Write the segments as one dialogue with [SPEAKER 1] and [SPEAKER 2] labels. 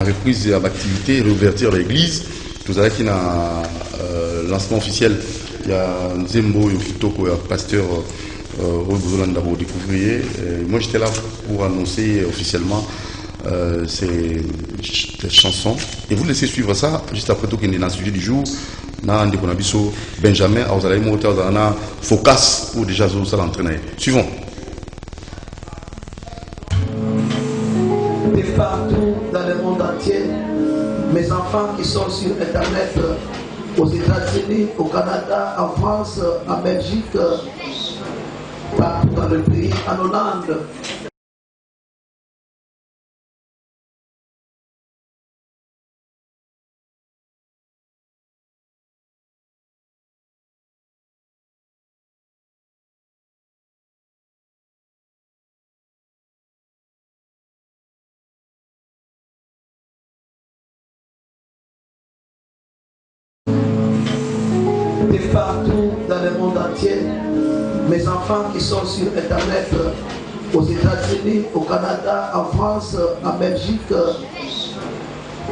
[SPEAKER 1] reprise de l'activité, réouverture de l'église. Tout à qui a lancement officiel. Il y a Nzembo Yofitoko, pasteur au besoin d'abord découvrir. Moi j'étais là pour annoncer officiellement ces chansons. Et vous laissez suivre ça juste après tout qu'il est dans le sujet du jour. Dans Benjamin, vous allez monter dans focus pour déjà ça l'entraîner. Suivons.
[SPEAKER 2] Et partout dans le monde entier, mes enfants qui sont sur Internet, aux États-Unis, au Canada, en France, en Belgique, partout dans le pays, en Hollande. Et partout dans le monde entier, mes enfants qui sont sur Internet, aux États-Unis, au Canada, en France, en Belgique,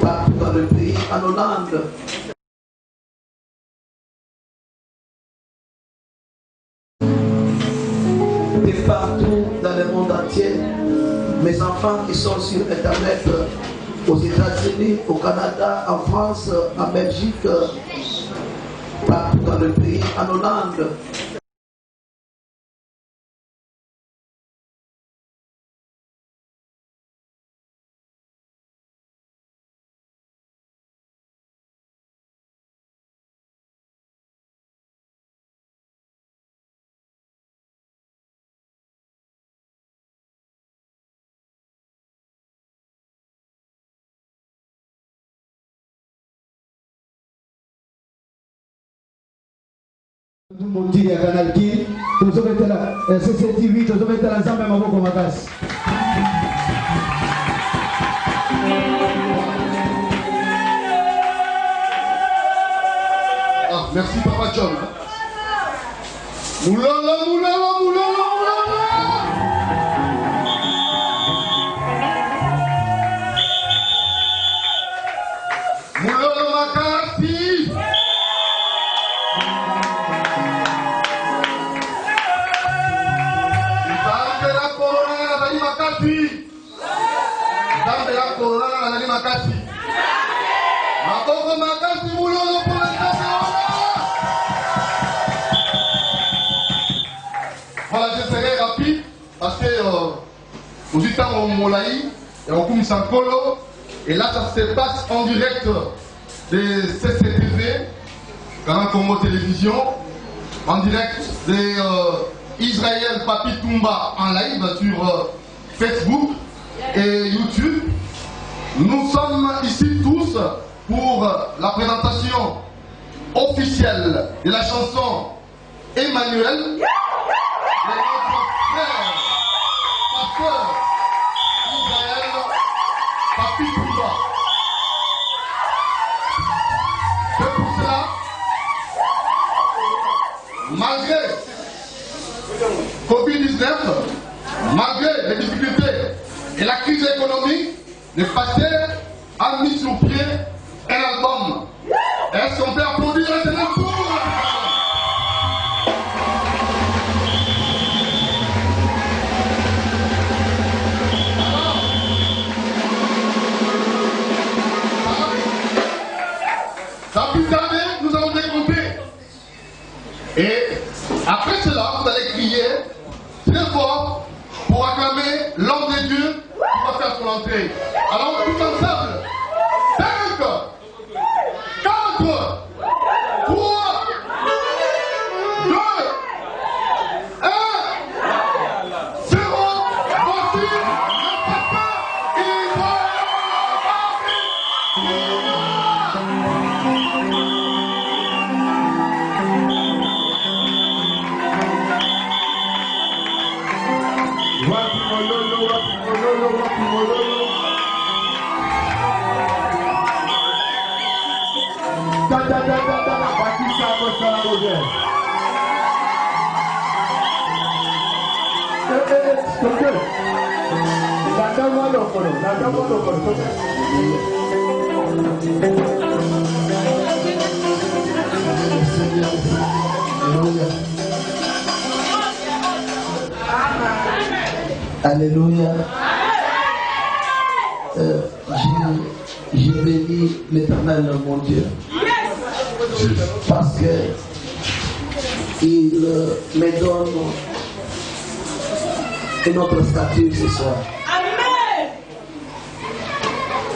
[SPEAKER 2] partout dans le pays, en Hollande. Et partout dans le monde entier, mes enfants qui sont sur Internet, aux États-Unis, au Canada, en France, en Belgique, partout dans le pays, en Hollande.
[SPEAKER 3] Motili ya Canal King, tozobetela CCTV, tozobetela nzambe maboko makasi.
[SPEAKER 4] Ah, merci Papa John. Moulala, moulala, moulala, moulala. Moulala makasi. Voilà, je serai rapide parce que nous étions au Molaï et au Koumsankolo et là ça se passe en direct de CCTV, Canal Congo Télévision, en direct de Israël Papi Toumba en live sur Facebook et YouTube. Nous sommes ici tous pour la présentation officielle de la chanson Emmanuel de notre frère, pasteur Israël Papi Toumba. C'est pour cela, malgré Covid-19, malgré les difficultés et la crise économique, le pasteur a mis sur pied un album. Est-ce qu'on peut applaudir un seul pour ça plus tarder, nous allons décompter. Et après cela, vous allez crier très fort pour acclamer l'homme de Dieu qui va faire son entrée. Alors, tous ensemble, 5, 4, 3, 2, 1, 0, voici le papa
[SPEAKER 3] Nada malo,
[SPEAKER 2] Alléluia. J'ai béni l'Éternel, mon Dieu, parce que il me donne une autre statue ce soir.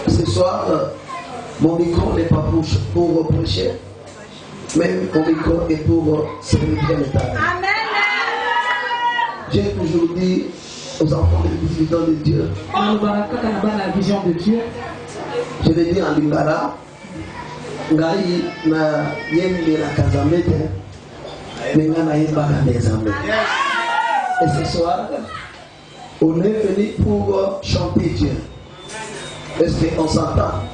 [SPEAKER 2] Ce soir, mon micro n'est pas pour prêcher, mais mon micro est pour servir l'État. J'ai toujours dit aux enfants de visiteurs de Dieu, je vais dire en lingala, ngai na yembe na kazamete, menga na yemba na mezambe. Et ce soir, on est venu pour chanter Dieu. Est-ce qu'on s'entend?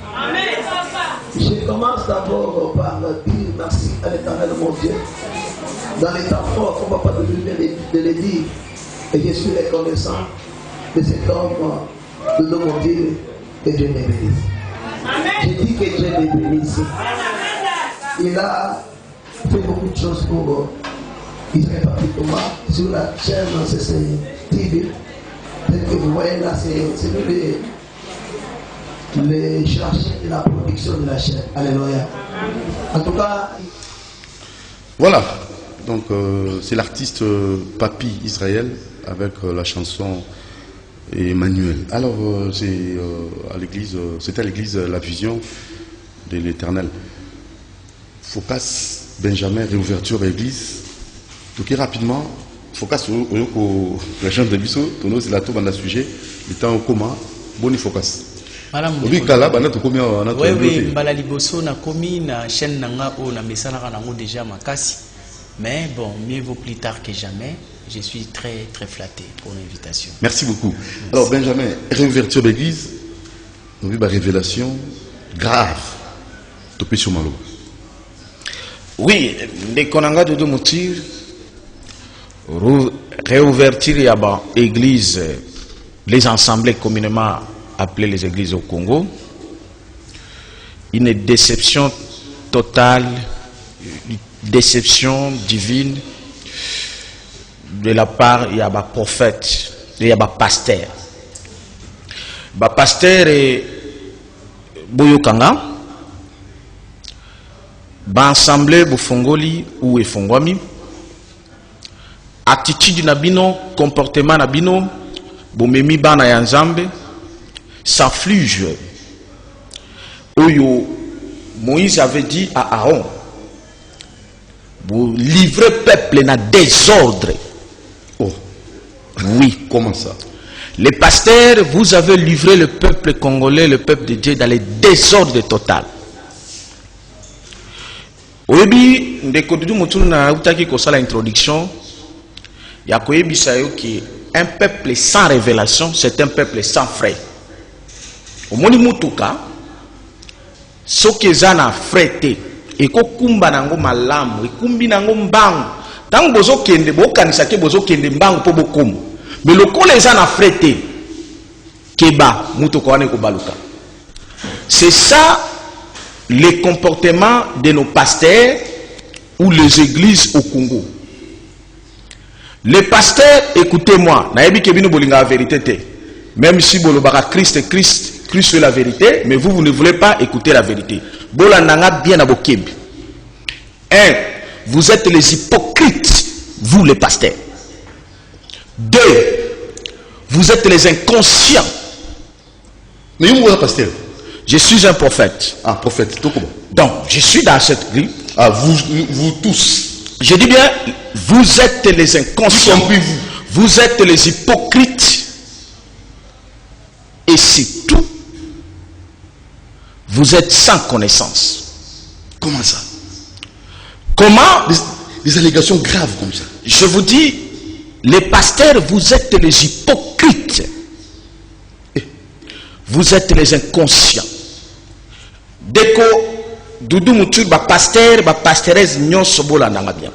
[SPEAKER 2] Je commence d'abord par dire merci à l'Éternel mon Dieu. Dans les temps forts, on ne va pas de le dire. Et je suis reconnaissant de cet homme de mon Dieu, que Dieu me bénisse. Je dis que Dieu me bénisse. Il a fait beaucoup de choses pour Israël particulièrement sur la chaîne CCTV. Tel que vous voyez là, c'est les chargés de la production de la chaîne. Alléluia. En tout cas,
[SPEAKER 1] voilà. Donc c'est l'artiste Papi Israël avec la chanson Emmanuel. Alors c'est à l'église, c'était à l'église La Vision de l'Éternel. Focus Benjamin, réouverture de l'église. Donc rapidement, Focus au la chambre de Bissot, tono c'est la tour dans le sujet, le temps au coma, bon focus.
[SPEAKER 5] Oui, Balaliboso na komi na chaîne nanga o na mesana kanango déjà makasi. Mais bon, mieux vaut plus tard que jamais. Je suis très très flatté pour l'invitation.
[SPEAKER 1] Merci beaucoup. Merci. Alors Benjamin, réouverture de l'église, on vit une révélation grave. Topé sur Malo.
[SPEAKER 6] Oui, les konanga de deux motifs. Réouverture y a l'église, les assemblées communément appelées les églises au Congo. Une déception totale, une déception divine de la part il y a un prophète, il y a un pasteur. Le pasteur est Boyokanga, l'assemblée Bufongoli ou Efongwami, attitude nabino, comportement nabino, bomemi bana ya nzambe, s'afflige. Oyo Moïse avait dit à Aaron, vous livrez peuple dans désordre.
[SPEAKER 1] Oh,
[SPEAKER 6] oui.
[SPEAKER 1] Comment ça?
[SPEAKER 6] Les pasteurs, vous avez livré le peuple congolais, le peuple de Dieu dans les désordres total. Oyebi, ndeko dudu mutulu na utaki kosala introduction. Ya koyebi sayo ki un peuple sans révélation, c'est un peuple sans frais. Omoni mutuka, soki ezana frete, eko kumba nango malamu, ekumbi nango mbangu. Tango bozo kende, bokanisa ke bozo kende mbangu po bokumu. Mais le col ezana frete, keba, mutuka wane ko baluka. C'est ça le comportement de nos pasteurs ou les églises au Congo. Les pasteurs, écoutez-moi, naebi kebino bolinga la vérité. Même si bolobaka Christ est la vérité, mais vous ne voulez pas écouter la vérité. Bolananga bien à Bokembi. 1. Vous êtes les hypocrites, vous les pasteurs. 2. Vous êtes les inconscients.
[SPEAKER 1] Mais où est le pasteur?
[SPEAKER 6] Je suis un prophète.
[SPEAKER 1] Ah, prophète, tout comment?
[SPEAKER 6] Donc, je suis dans cette grille.
[SPEAKER 1] Ah, vous tous.
[SPEAKER 6] Je dis bien, vous êtes les inconscients. Vous êtes les hypocrites. Et c'est tout. Vous êtes sans connaissance.
[SPEAKER 1] Comment ça?
[SPEAKER 6] Comment?
[SPEAKER 1] Des allégations graves comme ça.
[SPEAKER 6] Je vous dis, les pasteurs, vous êtes les hypocrites. Vous êtes les inconscients. Dès que Doudou Moutour, pasteur, pasteuresse, nyon sobola nanga bien.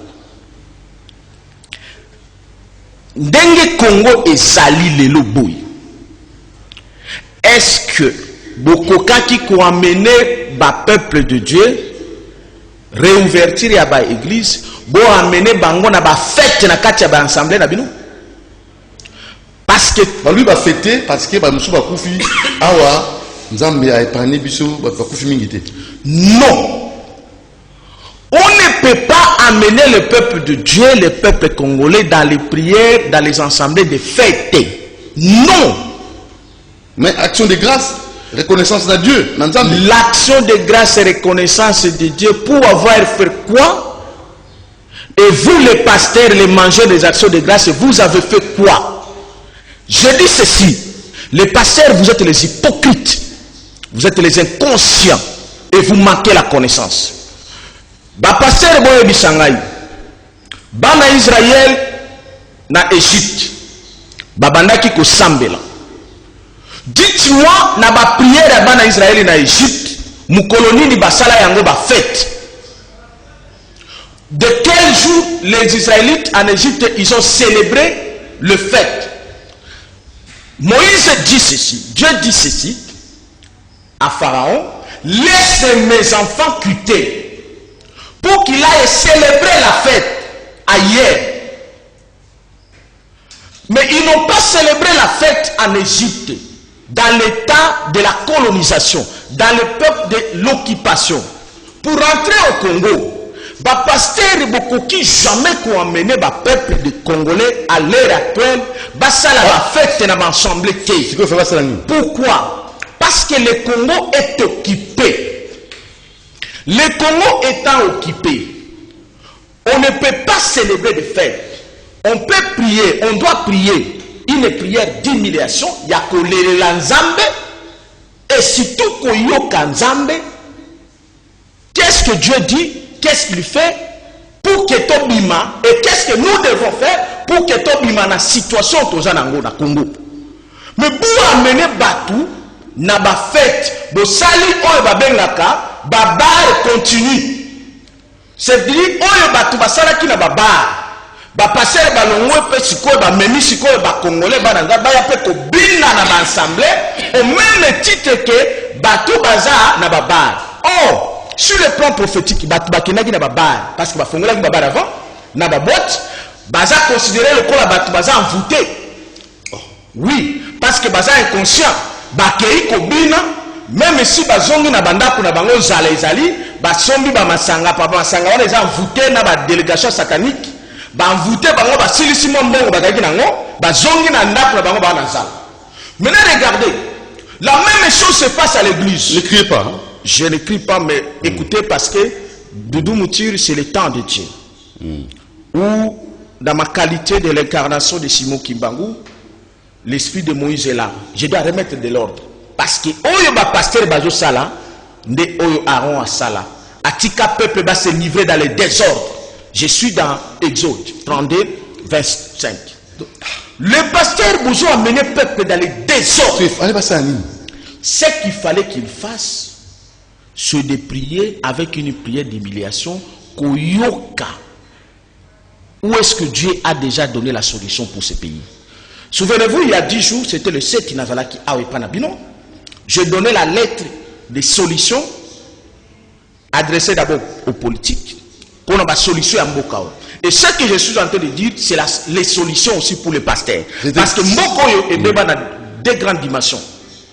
[SPEAKER 6] Ndenge Congo et Sali lelo boy. Est-ce que Bokoka qui ko amener ba peuple de Dieu réouvertir ya ba église, bo amener bango na ba fête na kati ya ba assemblée na bino? Parce que
[SPEAKER 1] lui va fêter parce que ba musu ba kufi awa nzambe a épargné biso ba kufi mingité.
[SPEAKER 6] Non. On ne peut pas amener le peuple de Dieu, le peuple congolais dans les prières, dans les assemblées de fêtes. Non.
[SPEAKER 1] Mais action de grâce, reconnaissance de Dieu.
[SPEAKER 6] L'action de grâce et reconnaissance de Dieu pour avoir fait quoi? Et vous les pasteurs, les mangeurs des actions de grâce, vous avez fait quoi? Je dis ceci, les pasteurs, vous êtes les hypocrites, vous êtes les inconscients et vous manquez la connaissance. Ba pasteur boye bisangai, bana Israël na Égypte, babandaki ko sambela. Dites-moi na ba prière bana Israël na Égypte, mukolonie ni basala yango ba fête. De quel jour les Israélites en Égypte ils ont célébré le fête? Moïse dit ceci, Dieu dit ceci à Pharaon, laisse mes enfants quitter pour qu'il aille célébrer la fête ailleurs. Mais ils n'ont pas célébré la fête en Égypte, dans l'état de la colonisation, dans le peuple de l'occupation. Pour rentrer au Congo, ba pasteur beaucoup qui jamais qu'on amené ba peuple de Congolais à l'heure actuelle ba sala la fête na ensemble té. Pourquoi? Parce que le Congo est occupé. Le Congo étant occupé, on ne peut pas célébrer des fêtes. On peut prier, on doit prier une prière d'humiliation, ya kolela nzambe et surtout koyoka nzambe. Qu'est-ce que Dieu dit? Qu'est-ce qu'il fait pour que Tobima, et qu'est-ce que nous devons faire pour que Tobima na situation tozanango na Congo? Mais pour amener Batou na ba fête, bo sali oyo ba bengaka ba bar continue. C'est-à-dire oyo Batou ba sala ki na ba bar. Ba passer ba longwe pe sikoyo ba memi sikoyo ba congolais ba nanga ba ya pe ko bina na ba assemblée au même titre que Batou baza na ba bar. Oh, sur le plan prophétique, Bakinagi n'a pas bar, parce que Bafongola n'a pas bar avant, n'a pas boîte, Baza considéré le col à Baza envoûté. Oui, parce que Baza est conscient, Bakei Kobina, même si Bazongi n'a banda pour Nabango Zali, Basombi Bamasanga, Papa Masanga, on les a envoûtés dans la délégation satanique, envoûté Bango, Basilissimon Bongo, Bagagi Nango, Bazongi n'a pour Nabango Banazal. Maintenant, regardez, la même chose se passe à l'église.
[SPEAKER 1] Ne criez pas.
[SPEAKER 6] Je ne crie pas, mais écoutez, parce que Doudou Moutir, c'est le temps de Dieu. Où, dans ma qualité de l'incarnation de Simon Kimbangu, l'esprit de Moïse est là. Je dois remettre de l'ordre. Parce que, Oyo ba pasteur Bajo Sala, ne Oyo Aaron a Sala. Atika peuple va se livrer dans les désordres. Je suis dans Exode 32, 25. Le pasteur Bouzou a mené peuple dans les désordres. Ce qu'il fallait qu'il fasse, c'est de prier avec une prière d'humiliation. Koyoka. Où est-ce que Dieu a déjà donné la solution pour ce pays? Souvenez-vous, il y a 10 jours, c'était le 7 Nazalaki Awepanabino. Je donnais la lettre de solution adressée d'abord aux politiques pour la solution à Mbokao. Et ce que je suis en train de dire, c'est les solutions aussi pour les pasteurs. Parce que Mbokoyo est dans deux grandes dimensions,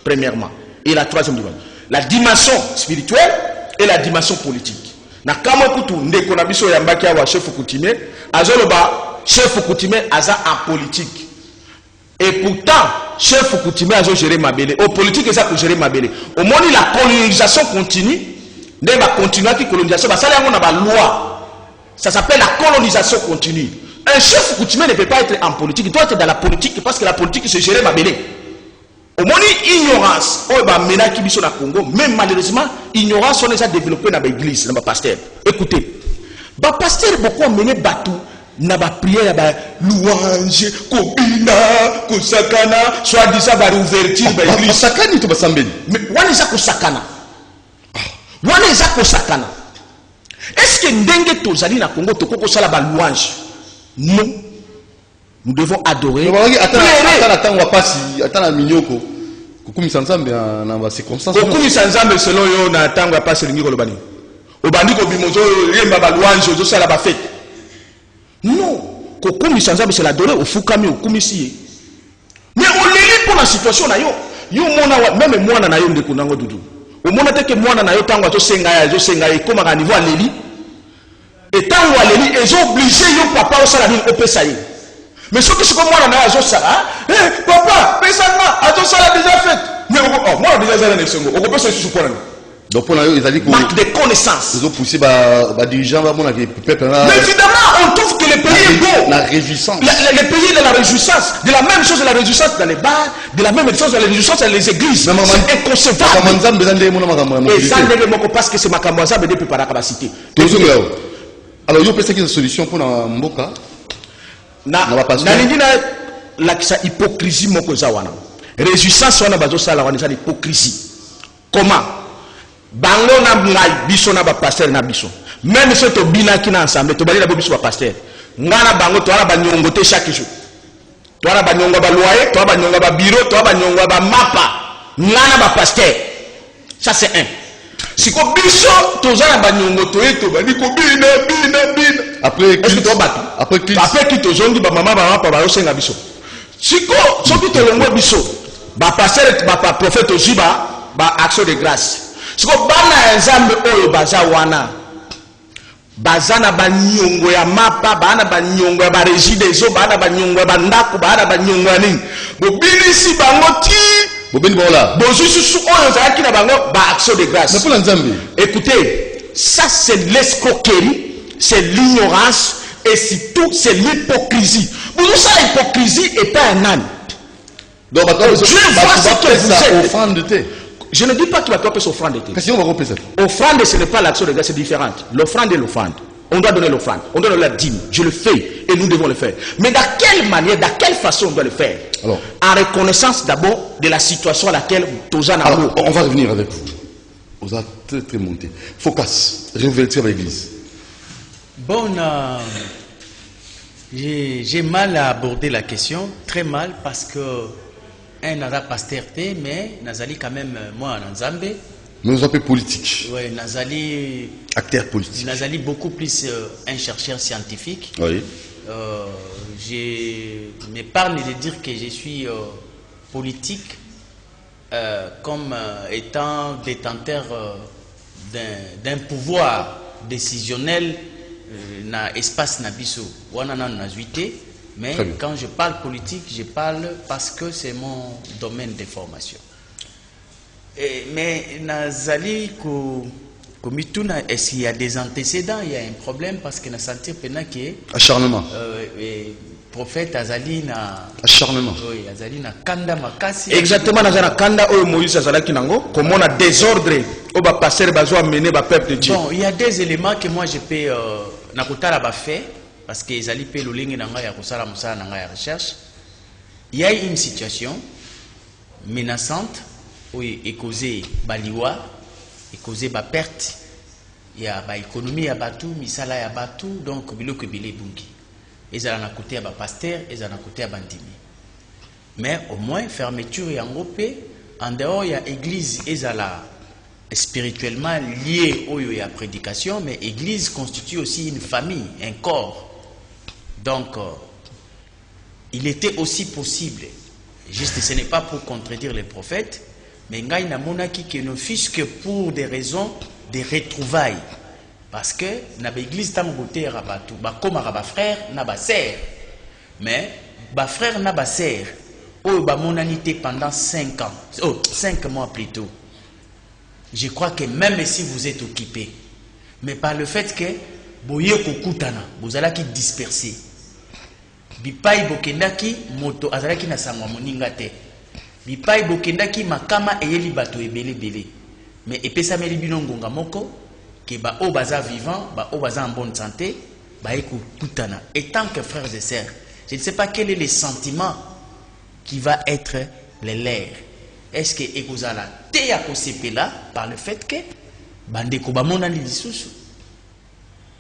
[SPEAKER 6] premièrement. Et la troisième dimension. La dimension spirituelle et la dimension politique. Na kama kutu ndeko na biso ya mbaki wa chef coutumier, azoloba chef coutumier aza en politique. Et pourtant, chef coutumier azo gérer mabele. Au politique ça pour gérer mabele. Au moins la colonisation continue, ne va continuer qui colonisation, ba sala yango na ba loi. Ça s'appelle la colonisation continue. Un chef coutumier ne peut pas être en politique, il doit être dans la politique parce que la politique c'est gérer mabele. Au moins, ignorance, au Congo, même malheureusement, ignorance, on les a développés dans l'église, dans le pasteur. Écoutez, le pasteur beaucoup amené Batou, n'a pas prié, n'a pas louange, kobina, kosakana, soit disant, va ouverture de l'église.
[SPEAKER 1] Sakani, tu vas s'embêter.
[SPEAKER 6] Mais, on les a kosakana. On les a kosakana. Est-ce que Ndenge Tozali na Congo, toko sala ba louange? Non. Nous devons adorer.
[SPEAKER 1] Attends, on va passer. Attends, la mignoko. Kukumi Sanzambe, dans la circonstance.
[SPEAKER 6] Kukumi Sanzambe, selon yo, na attend, on va passer le niveau de Bani. Au Bani, ko bimozo, yemba ba louange, ozo sala ba fête. Non. Kukumi Sanzambe, c'est l'adorer au Fukami, au Kumisi. leli pour la situation na yo mona même moi na yo ndeko nango dudu au mona te que moi na yo tango to senga et comme à niveau leli et tango leli ils ont obligé yo papa au sala au pesaye mais ce que c'est comme moi na yo sala papa pesanga a to sala déjà fait mais moi déjà ça na sengo on peut se supporter.
[SPEAKER 1] Donc pour ils ont dit que
[SPEAKER 6] manque de connaissances.
[SPEAKER 1] Ils ont poussé les dirigeants peuple.
[SPEAKER 6] Mais évidemment, on trouve que le pays est beau.
[SPEAKER 1] La réjouissance.
[SPEAKER 6] Le pays de la réjouissance. De la même chose de la réjouissance dans les bars, de la même chose de la réjouissance dans les églises. C'est inconcevable. Et ça ne parce que c'est ma camoisa mais depuis par la capacité.
[SPEAKER 1] Alors, il y a une solution pour Mboka.
[SPEAKER 6] La hypocrisie moko zawana. Réjouissance on a besoin ça la hypocrisie. Comment? Bango na ngai biso na ba pasteur na biso même si to bina ki na ensemble to bali na biso ba pasteur ngana bango to ala ba nyongo te chaque jour to ala ba nyongo ba loyer to ala ba nyongo ba bureau to ala ba nyongo ba mapa ngana ba pasteur ça c'est un siko biso to za ba nyongo to eto ba liko bina après qui to zongi ba mama ba papa ba osenga biso siko soki to longo biso ba pasteur ba prophète oziba ba action de grâce. Si vous avez un peu de bazana banyongo ya mapa bana banyongo ya résidence bana banyongo ya bandako bana banyongo ya nini bobinisi bango ti
[SPEAKER 1] bobini bola
[SPEAKER 6] bozusu oyo zaki na bango ba action de grâce.
[SPEAKER 1] Mais pour l'Nzambe,
[SPEAKER 6] écoutez, ça c'est l'escroquerie, c'est l'ignorance et surtout c'est l'hypocrisie. Pour nous ça l'hypocrisie est pas un âne.
[SPEAKER 1] Donc
[SPEAKER 6] Dieu voit ce que vous êtes.
[SPEAKER 1] Offrande de thé.
[SPEAKER 6] Je ne dis pas que tu vas faire offrande de thé.
[SPEAKER 1] Qu'est-ce qu'on va faire ça?
[SPEAKER 6] Offrande, ce n'est pas l'action de grâce, c'est différent. L'offrande est l'offrande. On doit donner l'offrande, on doit donner la dîme. Je le fais et nous devons le faire. Mais dans quelle manière, dans quelle façon on doit le faire? Alors, en reconnaissance d'abord de la situation à laquelle Tozan a.
[SPEAKER 1] On va revenir avec vous. Vous êtes très très monté. Focus, réouverture avec l'église.
[SPEAKER 5] Bon, j'ai mal à aborder la question, très mal, parce que un nada pasteur mais Nazali quand même moi en Zambie.
[SPEAKER 1] Mais vous appelez politique.
[SPEAKER 5] Oui, Nazali.
[SPEAKER 1] Acteur politique.
[SPEAKER 5] Nazali beaucoup plus un chercheur scientifique.
[SPEAKER 1] Oui.
[SPEAKER 5] Je m'épargne de dire que je suis politique comme étant détenteur d'un pouvoir décisionnel dans l'espace Nabiso. Mais quand je parle politique, je parle parce que c'est mon domaine de formation. Mais Nazali, est-ce qu'il y a des antécédents? Il y a un problème parce que nous sentons que
[SPEAKER 1] acharnement.
[SPEAKER 5] Prophète Azali na
[SPEAKER 1] acharnement.
[SPEAKER 5] Oui, Azali na kanda makasi.
[SPEAKER 6] Exactement, na kanda oyo Moïse Azala kinango, comme on a désordre, on va passer besoin mener ba peuple de Dieu.
[SPEAKER 5] Bon, il y a des éléments que moi je peux na kutala ba fait parce que Azali pe lolingi nanga ya kusala musala nanga ya recherche. Il y a une situation menaçante où est causé baliwa, est causé ba perte, il y a ba économie ya batu, misala ya batu, donc biloko bilé bungi. Ils ont un côté à pasteur, ils ont un côté à bandimi. Mais au moins, fermeture et en groupe, en dehors, il y a l'église, ils ont spirituellement lié au la prédication, mais l'église constitue aussi une famille, un corps. Donc, il était aussi possible, juste ce n'est pas pour contredire les prophètes, mais il y a une monarchie qui ne fût que pour des raisons de retrouvailles. Parce que dans l'église, il y a des frères, des sœurs. Mais les frères et les sœurs, ils ont monanité pendant 5 ans. 5 mois plus tôt. Je crois que même si vous êtes occupé, mais par le fait que vous allez disperser. Bipai bokendaki moto azalaki na sangwa moninga te. Bipai bokendaki makama eyeli bato ebele bele. Mais epesa meli binongonga moko que ba o baza vivant, ba o baza en bonne santé, ba ekutana. Et tant que frères et sœurs, je ne sais pas quel est le sentiment qui va être les leurs. Est-ce que ekozala te ya kosepela par le fait que bandeko ba monani lisusu?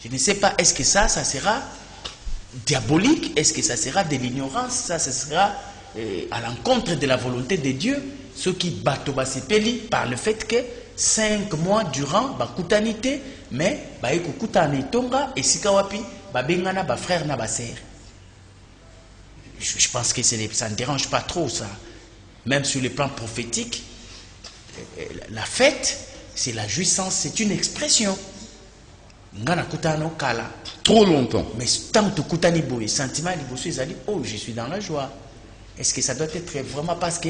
[SPEAKER 5] Je ne sais pas, est-ce que ça sera diabolique? Est-ce que ça sera de l'ignorance? Ça sera à l'encontre de la volonté de Dieu? Ceux qui bato basepeli par le fait que 5 mois durant bakutanité, mais baekukutana tonga et sikawapi babengana ba frère na ba sœur. Je pense que ça ne dérange pas trop ça. même sur le plan prophétique, la fête, c'est la jouissance, c'est une expression.
[SPEAKER 1] Trop longtemps.
[SPEAKER 5] Mais tant que tu as un sentiment, oh, je suis dans la joie. Est-ce que ça doit être vraiment parce que,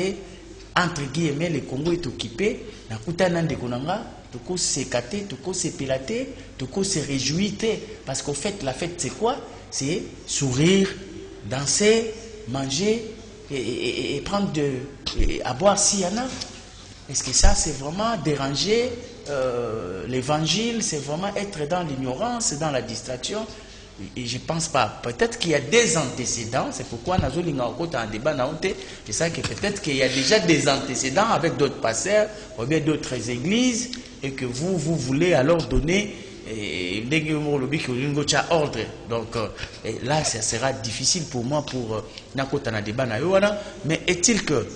[SPEAKER 5] entre guillemets, le Congo est occupé, se réjouir, parce qu'au fait, la fête, c'est quoi? C'est sourire, danser, manger et prendre à boire s'il y en a. Est-ce que ça, c'est vraiment déranger l'évangile? C'est vraiment être dans l'ignorance, dans la distraction? Et je ne pense pas. Peut-être qu'il y a des antécédents. C'est pourquoi nous avons un débat. C'est ça que peut-être qu'il y a déjà des antécédents avec d'autres pasteurs ou bien d'autres églises et que vous voulez alors donner ordre. Donc là, ça sera difficile pour moi pour nakota na débat na yoana. Mais est-il que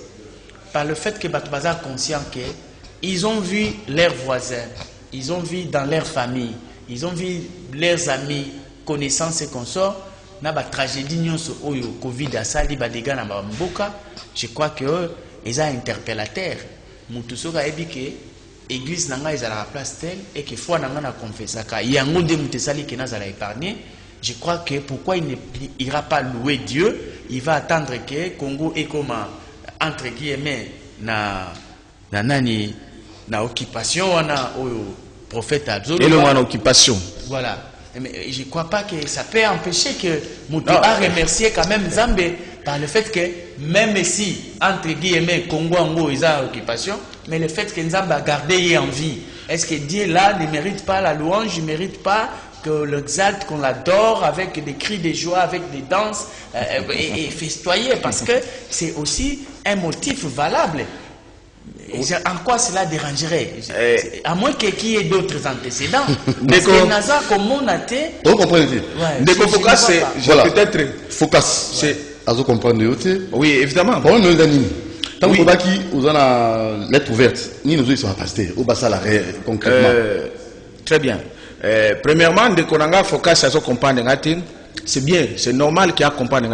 [SPEAKER 5] par le fait que Batubaza conscient qu'ils ont vu leurs voisins, ils ont vu dans leur famille, ils ont vu leurs amis, connaissances et consorts, na ba tragédie nyonso oyo Covid asali ba dégâts na ba mboka, je crois que ils ont interpellateur. Mutu soka ebi ke église nanga ils à la place telle et que foi nanga na confessaka. Yango de mutu sali ke na za la épargner. Je crois que pourquoi il n'ira pas louer Dieu, il va attendre que Congo est comme entre guillemets na occupation wana oyo prophète Abzolo.
[SPEAKER 6] Et le en occupation.
[SPEAKER 5] Voilà. Mais je ne crois pas que ça peut empêcher que Moutou a remercié quand même Zambé par le fait que même si, entre guillemets, Congo Ango est en occupation, mais le fait que Nzamba a gardé en vie, est-ce que Dieu là ne mérite pas la louange, ne mérite pas que l'exalte, qu'on l'adore avec des cris de joie, avec des danses et festoyer, parce que c'est aussi un motif valable. En quoi cela dérangerait? À moins qu'il y ait d'autres antécédents. Parce que Naza, comme on a été.
[SPEAKER 1] Vous comprenez?
[SPEAKER 6] Ndeko Focas, c'est peut-être.
[SPEAKER 1] Focas, c'est. À vous comprendre.
[SPEAKER 6] Oui, évidemment.
[SPEAKER 1] Bon, nous avons tant que vous avez la lettre ouverte, nous nous sommes pastés. Au bas, ça concrètement.
[SPEAKER 6] Très bien. Premièrement, Ndeko Nanga Focas, à vous comprendre. C'est bien, c'est normal qu'il y ait comprendre.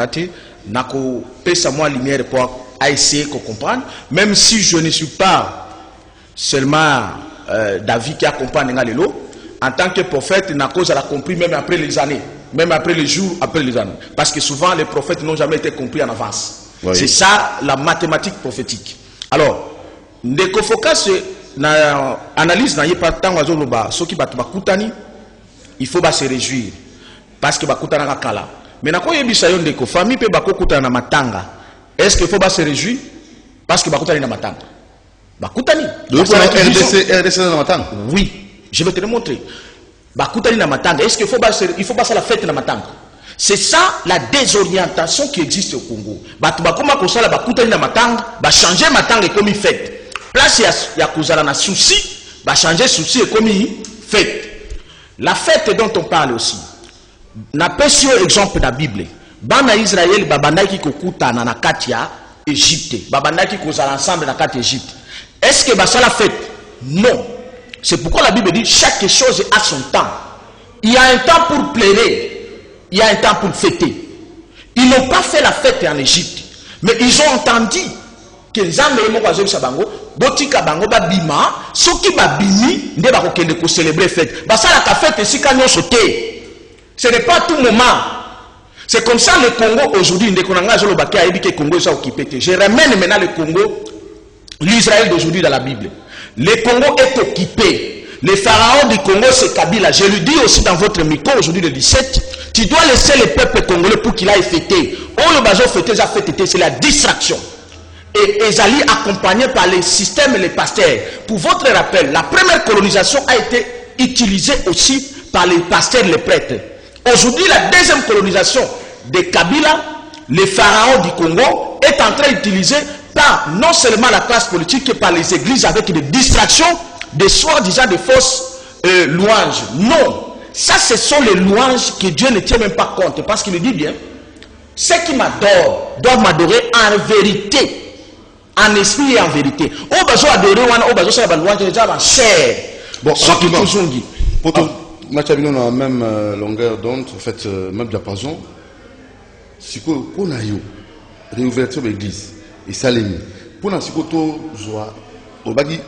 [SPEAKER 6] Nako pesa moi lumière pour à essayer de comprendre, même si je ne suis pas seulement David qui accompagne Ngalelo, en tant que prophète, Nako l'a compris même après les années, même après les jours, après les années. Parce que souvent les prophètes n'ont jamais été compris en avance. Oui. C'est ça la mathématique prophétique. Alors, Ndeko Focas, na analyse na pas tant wazoloba, ceux qui battent bakutani, il faut se réjouir parce que bakutana kala. Mais Nako yebisa yo Ndeko famille pe bakokutana na matanga. Est-ce qu'il faut se réjouir? Parce que Bakutani na matanga. Bakutani.
[SPEAKER 1] RDC na matanga?
[SPEAKER 6] Oui, je vais te le montrer. Bakutani na matanga. Est-ce qu'il faut passer la fête na matanga? C'est ça la désorientation qui existe au Congo. Bakuma kosala bakutani na matanga, ba changer matanga comme fête. Place ya kozala na souci, ba changer souci comme fête. La fête dont on parle aussi. Na pesio exemple de la Bible. Bana Israël babandaki kokutana na kati ya Égypte, babandaki kozala ensemble na kati Égypte. Est-ce que ça la fête? Non. C'est pourquoi la Bible dit chaque chose a son temps. Il y a un temps pour pleurer, il y a un temps pour fêter. Ils n'ont pas fait la fête en Égypte, mais ils ont entendu que Nzambe moko azoyebisa bango botika bango babima soki babimi nde bakokende ko célébrer fête. Basala ka fête esika nyonso te. Ce n'est pas tout moment. C'est comme ça le Congo aujourd'hui. Je ramène maintenant le Congo, l'Israël d'aujourd'hui dans la Bible. Le Congo est occupé. Le pharaon du Congo, c'est Kabila. Je le dis aussi dans votre micro aujourd'hui le 17. Tu dois laisser le peuple congolais pour qu'il aille fêter. C'est la distraction. Et Ezali accompagné par les systèmes et les pasteurs. Pour votre rappel, la première colonisation a été utilisée aussi par les pasteurs et les prêtres. Aujourd'hui, la deuxième colonisation de Kabila, le pharaon du Congo, est en train d'utiliser par non seulement la classe politique, mais par les églises avec des distractions, des soi-disant de fausses louanges. Non, ça ce sont les louanges que Dieu ne tient même pas compte. Parce qu'il dit bien, ceux qui m'adorent doivent m'adorer en vérité, en esprit et en vérité. On va adorer, on va adorer la louange déjà en chair.
[SPEAKER 1] Bon, Machabino a la même longueur d'onde, en fait, même diapason. Si on a eu réouverture de l'église, et Salémi, pour la Sikoto,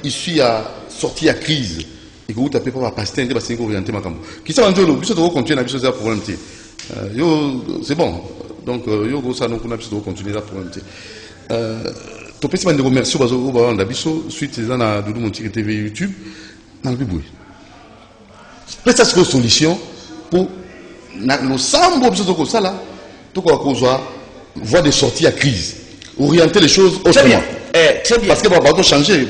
[SPEAKER 1] issu à sortir à crise, et que vous tapez pas passer parce que vous orientez ma cambo. Qui ça, on dit, nous devons continuer à faire ça pour c'est bon. Donc, yo, ça, nous devons continuer à pour tu peux me remercier parce que suite à Doudou Monti TV YouTube, dans le bibouille. C'est une solution pour nous semble comme ça là, tout quoi qu'on voit des sorties à crise, orienter les choses autrement.
[SPEAKER 5] Très bien.
[SPEAKER 1] Parce que va pas changer,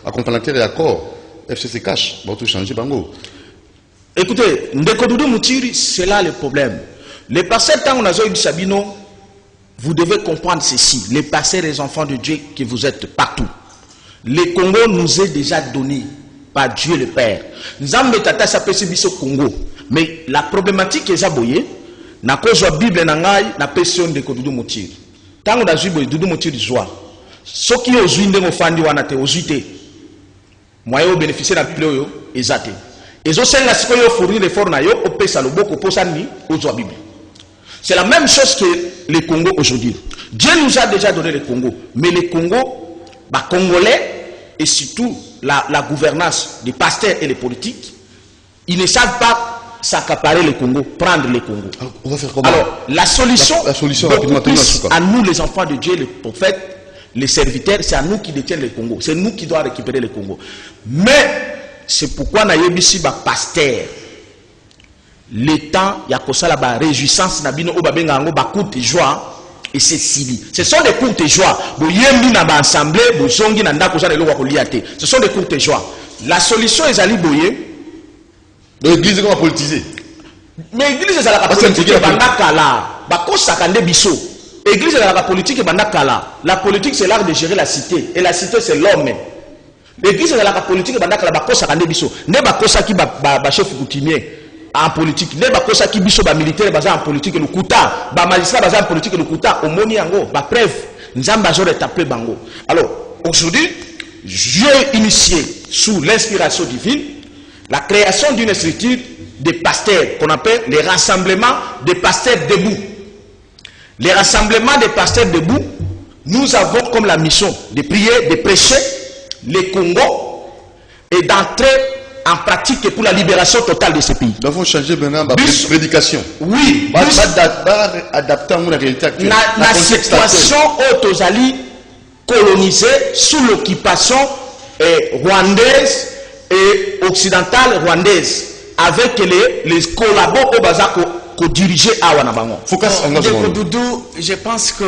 [SPEAKER 1] accompagnateur et accord, FCC cash, va tout changer bango.
[SPEAKER 6] Écoutez, Ndeko Doudou Moutiri, c'est là le problème. Les pasteurs, quand on a eu Sabino, vous devez comprendre ceci. Les pasteurs, les enfants de Dieu, que vous êtes partout. Le Congo nous est déjà donné par Dieu le Père. Nzambe tata s'appelle Biso Congo. Mais la problématique est aboyée. Na cause de la Bible nangai na pression de Doudou Moutiri. Tant on a vu Doudou Moutiri joie. Ce qui est aux unes de nos fans wanate aux utés. Moi yo bénéficier de la Bible exact. Et zo senga siko yo fournir l'effort na yo au pesa le boko posani aux Bible. C'est la même chose que le Congo aujourd'hui. Dieu nous a déjà donné le Congo. Mais le Congo, bah, Congolais, et surtout la gouvernance des pasteurs et les politiques, ils ne savent pas s'accaparer le Congo, prendre le Congo.
[SPEAKER 1] On va faire comment?
[SPEAKER 6] Alors, la solution
[SPEAKER 1] rapidement,
[SPEAKER 6] à nous, les enfants de Dieu, les prophètes, les serviteurs, c'est à nous qui détiennent le Congo. C'est nous qui devons récupérer le Congo. Mais, c'est pourquoi nous avons ici des pasteurs. L'État, il y a que ça là-bas, réjouissance, nabino, obabenga, ba courte joie, et c'est civil. Ce sont des courtes joies. Bo yembi na ba assemblée, bo zongi na ndako za lelo wa koliate. Ce sont des courtes joies. La solution est ali boye.
[SPEAKER 1] L'église comment politiser?
[SPEAKER 6] Mais l'église est la politique bandaka là. Ba ko sakande biso. L'église est la politique bandaka là. La politique c'est l'art de gérer la cité et la cité c'est l'homme. L'église est la politique bandaka là ba ko sakande biso. Ne ba ko saki ba chef coutumier. En politique, les bakosa qui biso ba militaire baza en politique le kuta, ba magistrat baza en politique le kuta, au moni yango, ba preuve, nzamba zo taper bango. Alors, aujourd'hui, Dieu a initié sous l'inspiration divine la création d'une structure de pasteurs qu'on appelle les rassemblements des pasteurs debout. Les rassemblements des pasteurs debout, nous avons comme la mission de prier, de prêcher les Congo et d'entrer en pratique pour la libération totale de ce pays.
[SPEAKER 1] Nous avons changé maintenant la prédication.
[SPEAKER 6] Oui.
[SPEAKER 1] Adapter à la réalité actuelle.
[SPEAKER 6] La situation autosali colonisée sous l'occupation rwandaise et occidentale rwandaise avec les collabos au bazar qu'on dirigeait à Wanabango.
[SPEAKER 5] Je pense que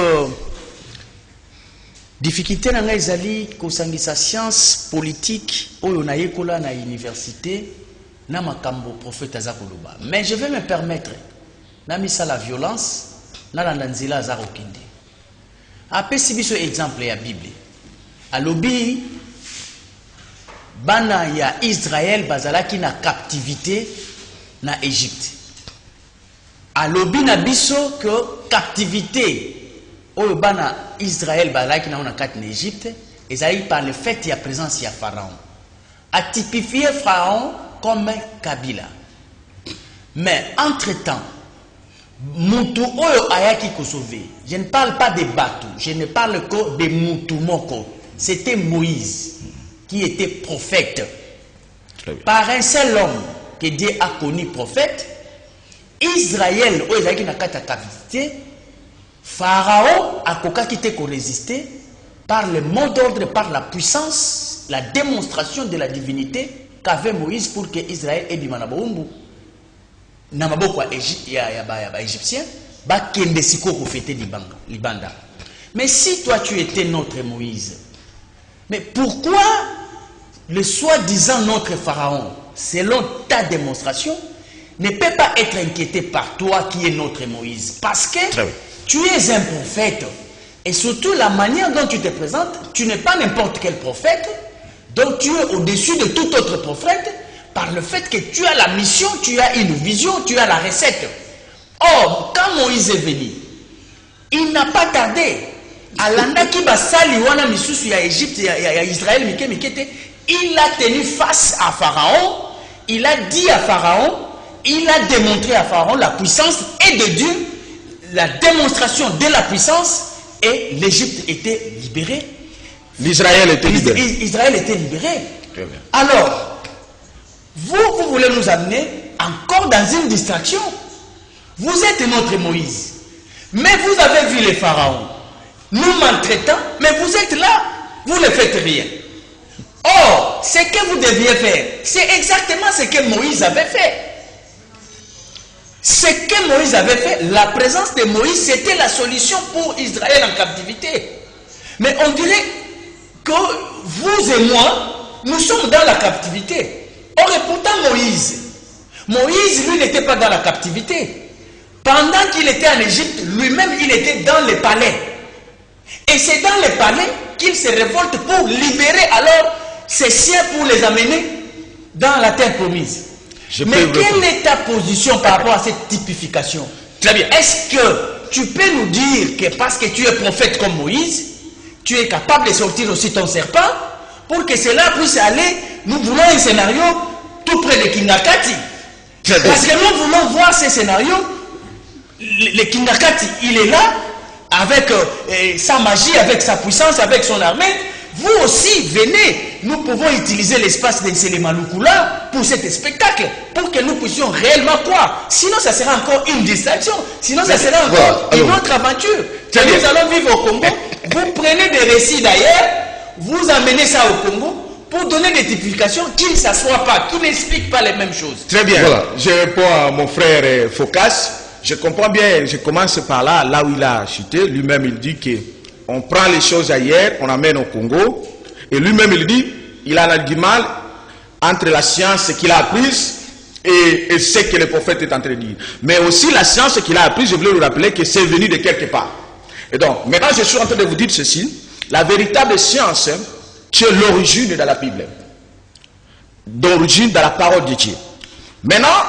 [SPEAKER 5] difficulté na ngai ezali kosangisa science politique oyo na yekola na université na makambo prophète aza koloba. Mais je vais me permettre na misa la violence na landa nzela aza kokende. Apesi biso exemple ya Bible. Alobi bana ya Israël bazalaki na captivité na Égypte. Alobi na biso que captivité oyo bana Israël balaki na kat en Égypte ezali par le fait ya présence ya Pharaon. A typifié Pharaon comme Kabila. Mais entre-temps, Moutou oyo ayaki ko sauver. Je ne parle pas des bateaux, je ne parle que de Moutou Moko. C'était Moïse qui était prophète. Par un seul homme que Dieu a connu prophète, Israël oyo ezali na kata captivité. Pharaon a quitté qu'on résistait par le mot d'ordre, par la puissance, la démonstration de la divinité qu'avait Moïse pour que Israël ait bimanaboumbu. Namaboko égyptien, ba kende siko ko fêter libanda. Mais si toi tu étais notre Moïse, mais pourquoi le soi-disant notre Pharaon, selon ta démonstration, ne peut pas être inquiété par toi qui est notre Moïse? Parce que tu es un prophète. Et surtout la manière dont tu te présentes, tu n'es pas n'importe quel prophète. Donc tu es au-dessus de tout autre prophète par le fait que tu as la mission, tu as une vision, tu as la recette. Or, quand Moïse est venu, il n'a pas tardé. Alanda ki basali wana misusu ya Égypte, ya Israël, il a tenu face à Pharaon, il a dit à Pharaon, il a démontré à Pharaon la puissance et de Dieu, la démonstration de la puissance et l'Égypte était libérée.
[SPEAKER 6] L'Israël était libéré.
[SPEAKER 5] Israël était libéré.
[SPEAKER 6] Très bien.
[SPEAKER 5] Alors, vous voulez nous amener encore dans une distraction. Vous êtes notre Moïse. Mais vous avez vu les pharaons nous maltraitant, mais vous êtes là, vous ne faites rien. Or, ce que vous deviez faire, c'est exactement ce que Moïse avait fait. Ce que Moïse avait fait, la présence de Moïse, c'était la solution pour Israël en captivité. Mais on dirait que vous et moi, nous sommes dans la captivité. Or, et pourtant Moïse, lui, n'était pas dans la captivité. Pendant qu'il était en Égypte, lui-même, il était dans les palais. Et c'est dans les palais qu'il se révolte pour libérer alors ses siens pour les amener dans la terre promise. Mais quelle est ta position par rapport à cette typification?
[SPEAKER 6] Très bien.
[SPEAKER 5] Est-ce que tu peux nous dire que parce que tu es prophète comme Moïse, tu es capable de sortir aussi ton serpent pour que cela puisse aller? Nous voulons un scénario tout près de Kingakati. Parce que nous voulons voir ce scénario. Le Kingakati, il est là avec sa magie, avec sa puissance, avec son armée. Vous aussi, venez. Nous pouvons utiliser l'espace de Nselemaloukoula pour cet spectacle, pour que nous puissions réellement croire. Sinon, ça sera encore une distraction. Sinon, ça sera encore une autre aventure. Nous allons vivre au Congo. Vous prenez des récits d'ailleurs, vous amenez ça au Congo pour donner des typifications qui ne s'assoient pas, qui n'expliquent pas les mêmes choses.
[SPEAKER 6] Très bien. Voilà. Je réponds à mon frère Focas. Je comprends bien, je commence par là où il a chuté. Lui-même, il dit qu'on prend les choses ailleurs, on amène au Congo. Et lui-même, il dit, il a du mal entre la science qu'il a apprise et ce que le prophète est en train de dire. Mais aussi la science qu'il a apprise, je voulais vous rappeler que c'est venu de quelque part. Et donc, maintenant, je suis en train de vous dire ceci. La véritable science, c'est l'origine dans la Bible. D'origine dans la parole de Dieu. Maintenant,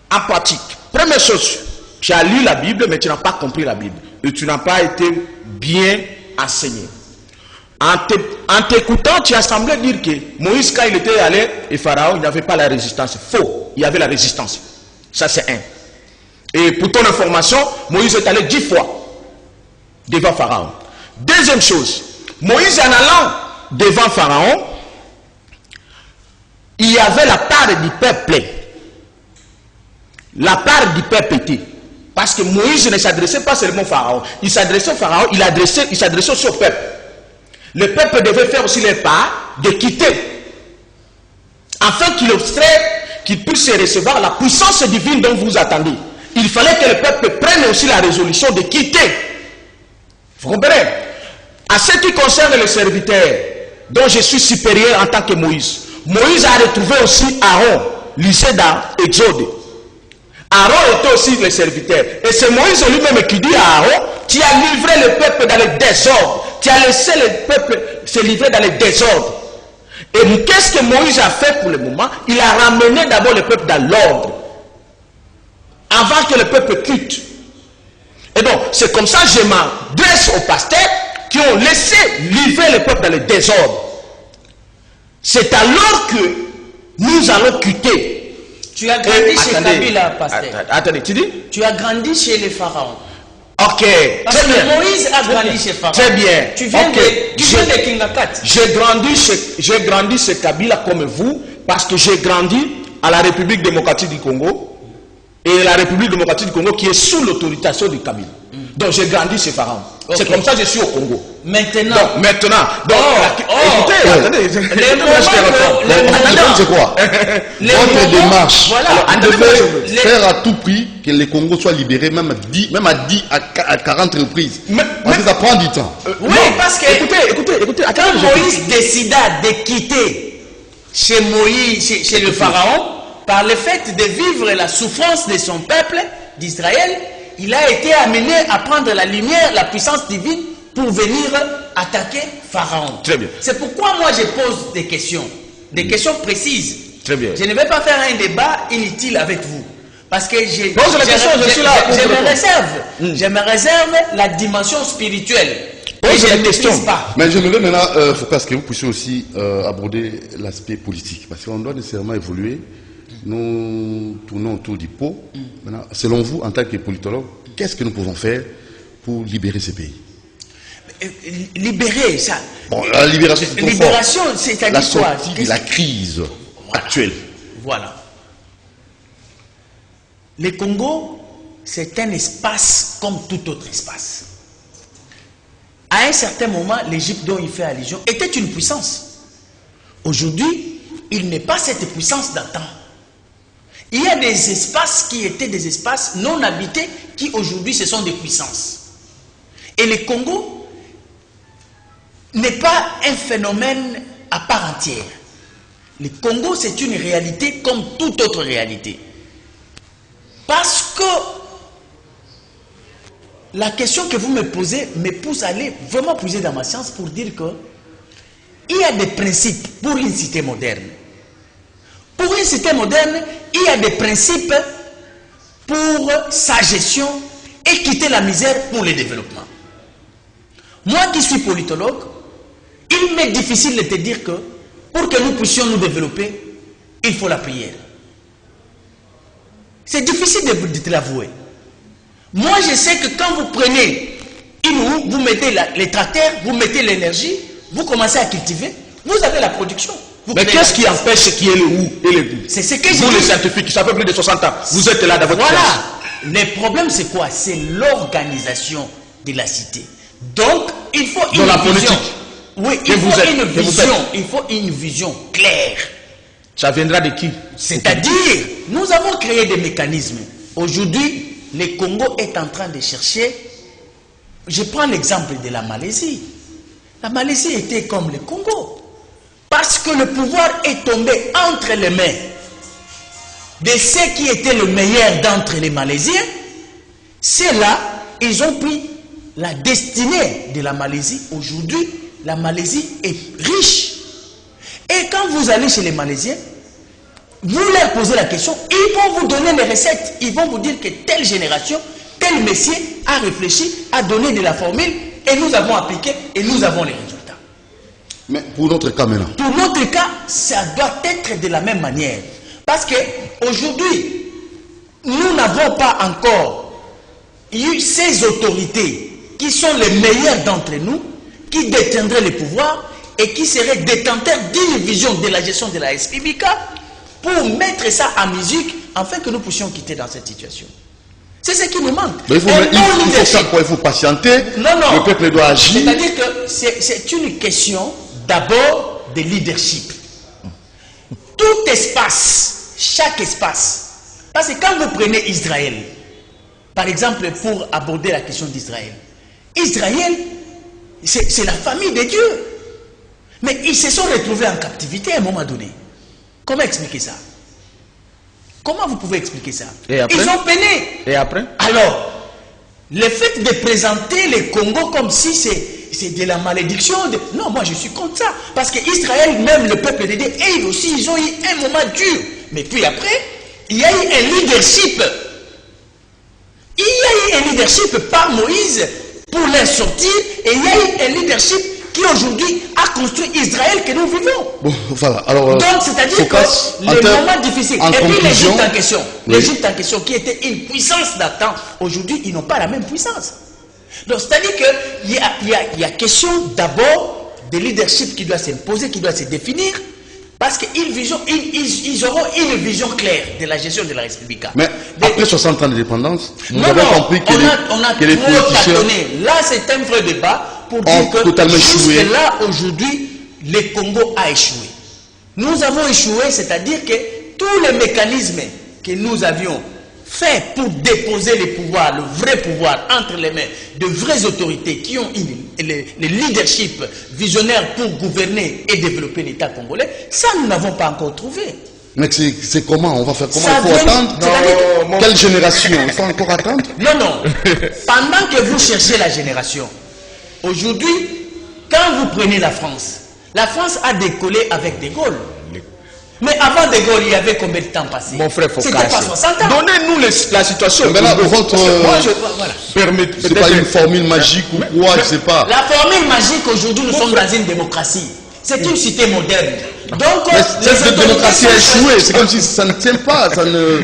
[SPEAKER 6] en pratique, première chose, tu as lu la Bible, mais tu n'as pas compris la Bible. Et tu n'as pas été bien enseigné. En t'écoutant, tu as semblé dire que Moïse, quand il était allé, et Pharaon, il n'avait pas la résistance. Faux, il y avait la résistance. Ça, c'est un. Et pour ton information, Moïse est allé 10 fois devant Pharaon. Deuxième chose, Moïse, en allant devant Pharaon, il y avait la part du peuple. La part du peuple était. Parce que Moïse ne s'adressait pas seulement au Pharaon. Il s'adressait au Pharaon, il s'adressait aussi au peuple. Le peuple devait faire aussi les part de quitter. Afin qu'il puisse recevoir la puissance divine dont vous attendez. Il fallait que le peuple prenne aussi la résolution de quitter. Vous comprenez? À ce qui concerne le serviteur, dont je suis supérieur en tant que Moïse, Moïse a retrouvé aussi Aaron, lycée dans Exode. Aaron était aussi le serviteur. Et c'est Moïse lui-même qui dit à Aaron, tu as livré le peuple dans le désordre. Tu as laissé le peuple se livrer dans le désordre. Et qu'est-ce que Moïse a fait pour le moment? Il a ramené d'abord le peuple dans l'ordre. Avant que le peuple quitte. Et donc, c'est comme ça que je m'adresse aux pasteurs qui ont laissé livrer le peuple dans le désordre. C'est alors que nous allons quitter.
[SPEAKER 5] Tu as grandi chez Kabila, pasteur.
[SPEAKER 6] Attendez, tu dis?
[SPEAKER 5] Tu as grandi chez les pharaons.
[SPEAKER 6] Ok,
[SPEAKER 5] parce
[SPEAKER 6] très
[SPEAKER 5] que
[SPEAKER 6] bien.
[SPEAKER 5] Moïse a grandi chez Pharaon.
[SPEAKER 6] Très bien.
[SPEAKER 5] Tu viens de Kingakati.
[SPEAKER 6] J'ai grandi chez Kabila comme vous, parce que j'ai grandi à la République démocratique du Congo, et la République démocratique du Congo qui est sous l'autorisation du Kabila. Donc j'ai grandi chez Pharaon. Okay. C'est comme ça que je suis au Congo.
[SPEAKER 5] Maintenant.
[SPEAKER 6] Écoutez, attendez.
[SPEAKER 1] C'est quoi? Votre démarche, vous devez faire à tout prix que le Congo soit libéré, même à 40 reprises. Parce que ça prend du temps.
[SPEAKER 5] Oui, parce que, écoutez, quand Moïse décida de quitter chez Moïse, chez le Pharaon, par le fait de vivre la souffrance de son peuple, d'Israël, il a été amené à prendre la lumière, la puissance divine pour venir attaquer Pharaon.
[SPEAKER 6] Très bien.
[SPEAKER 5] C'est pourquoi moi je pose des questions précises.
[SPEAKER 6] Très bien.
[SPEAKER 5] Je ne vais pas faire un débat inutile avec vous. Parce que je me réserve la dimension spirituelle. Et je ne maîtrise pas.
[SPEAKER 1] Mais je me veux maintenant, Focas, que vous puissiez aussi aborder l'aspect politique. Parce qu'on doit nécessairement évoluer. Nous tournons autour du pot. Maintenant, selon vous, en tant que politologue, qu'est-ce que nous pouvons faire pour libérer ces pays?
[SPEAKER 5] libérer ça.
[SPEAKER 1] Bon, la libération, c'est trop
[SPEAKER 5] Libération,
[SPEAKER 1] fort.
[SPEAKER 5] c'est-à-dire
[SPEAKER 1] La
[SPEAKER 5] quoi?
[SPEAKER 1] sortie de la crise actuelle.
[SPEAKER 5] Voilà. Le Congo, c'est un espace comme tout autre espace. À un certain moment, l'Égypte dont il fait allusion était une puissance. Aujourd'hui, il n'est pas cette puissance d'antan. Il y a des espaces qui étaient des espaces non habités qui aujourd'hui ce sont des puissances. Et le Congo n'est pas un phénomène à part entière. Le Congo, c'est une réalité comme toute autre réalité. Parce que la question que vous me posez me pousse à aller vraiment puiser dans ma science pour dire que il y a des principes pour une cité moderne. Pour une cité moderne, il y a des principes pour sa gestion et quitter la misère pour le développement. Moi qui suis politologue, il m'est difficile de te dire que pour que nous puissions nous développer, il faut la prière. C'est difficile de te l'avouer. Moi, je sais que quand vous prenez une roue, vous mettez les tracteurs, vous mettez l'énergie, vous commencez à cultiver, vous avez la production.
[SPEAKER 6] Mais qu'est-ce qui empêche qu'il y ait le ou et le goût?
[SPEAKER 5] C'est ce que
[SPEAKER 6] vous, les scientifiques, ça fait plus de 60 ans, vous êtes là dans votre
[SPEAKER 5] Voilà.
[SPEAKER 6] science.
[SPEAKER 5] Le problème, c'est quoi? C'est l'organisation de la cité. Donc, il faut une
[SPEAKER 6] Dans la
[SPEAKER 5] vision.
[SPEAKER 6] politique.
[SPEAKER 5] Oui,
[SPEAKER 6] Que vous êtes, que vous faites.
[SPEAKER 5] il faut une vision claire.
[SPEAKER 6] Ça viendra de qui?
[SPEAKER 5] C'est-à-dire, nous avons créé des mécanismes. Aujourd'hui, le Congo est en train de chercher. Je prends l'exemple de la Malaisie. La Malaisie était comme le Congo. Parce que le pouvoir est tombé entre les mains de ceux qui étaient le meilleur d'entre les Malaisiens. C'est là, ils ont pris la destinée de la Malaisie. Aujourd'hui, la Malaisie est riche. Et quand vous allez chez les Malaisiens, vous leur posez la question, ils vont vous donner les recettes. Ils vont vous dire que telle génération, tel messier a réfléchi, a donné de la formule, et nous avons appliqué, et nous avons les résultats.
[SPEAKER 1] Mais pour notre cas maintenant.
[SPEAKER 5] Pour notre cas, ça doit être de la même manière. Parce que aujourd'hui, nous n'avons pas encore eu ces autorités qui sont les meilleures d'entre nous, qui détiendraient le pouvoir et qui seraient détenteurs d'une vision de la gestion de la SPBK pour mettre ça en musique afin que nous puissions quitter dans cette situation. C'est ce qui nous manque.
[SPEAKER 1] Mais il faut patienter.
[SPEAKER 5] Non.
[SPEAKER 1] Le peuple doit agir.
[SPEAKER 5] C'est-à-dire que c'est une question d'abord de leadership. Tout espace, chaque espace. Parce que quand vous prenez Israël, par exemple, pour aborder la question d'Israël, Israël, c'est la famille de Dieu. Mais ils se sont retrouvés en captivité à un moment donné. Comment expliquer ça? Comment vous pouvez expliquer ça?
[SPEAKER 6] Et après?
[SPEAKER 5] Ils ont peiné.
[SPEAKER 6] Et après?
[SPEAKER 5] Alors, le fait de présenter le Congo comme si c'est de la malédiction, non, moi je suis contre ça. Parce que Israël, même le peuple de Dieu, et eux aussi, ils ont eu un moment dur. Mais puis après, il y a eu un leadership. Il y a eu un leadership par Moïse pour les sortir, et il y a eu un leadership qui aujourd'hui a construit Israël que nous vivons.
[SPEAKER 1] Bon, voilà. Alors,
[SPEAKER 5] donc, c'est-à-dire que les moments difficiles. Et puis l'Égypte en question, l'Égypte en question, qui était une puissance d'antan, aujourd'hui, ils n'ont pas la même puissance. Donc, c'est-à-dire qu'il y a question d'abord de leadership qui doit s'imposer, qui doit se définir, parce qu'ils auront une vision claire de la gestion de la République.
[SPEAKER 1] Mais après 60 ans d'indépendance, nous
[SPEAKER 5] non,
[SPEAKER 1] avons compris que
[SPEAKER 5] on a
[SPEAKER 1] les politiciens...
[SPEAKER 5] Là, c'est un vrai débat pour dire que jusque là, aujourd'hui, le Congo a échoué. Nous avons échoué, c'est-à-dire que tous les mécanismes que nous avions faits pour déposer le pouvoir, le vrai pouvoir, entre les mains de vraies autorités qui ont le leadership visionnaire pour gouverner et développer l'État congolais, ça, nous n'avons pas encore trouvé.
[SPEAKER 1] Mais c'est comment? On va faire comment?
[SPEAKER 5] Ça
[SPEAKER 1] Il faut attendre? Quelle génération? Il faut encore attendre?
[SPEAKER 5] Non. Pendant que vous cherchez la génération, aujourd'hui, quand vous prenez la France a décollé avec De Gaulle. Mais avant De Gaulle, il y avait combien de temps passé?
[SPEAKER 6] Mon frère,
[SPEAKER 5] c'était pas 60 ans.
[SPEAKER 6] Donnez-nous la situation.
[SPEAKER 1] Mais là, votre...
[SPEAKER 5] Voilà.
[SPEAKER 1] C'est pas une formule magique ou quoi, je sais pas.
[SPEAKER 5] La formule magique, aujourd'hui, nous sommes dans une démocratie. C'est une cité moderne. Donc,
[SPEAKER 1] cette démocratie a échoué. C'est comme si ça ne tient pas. Ça ne...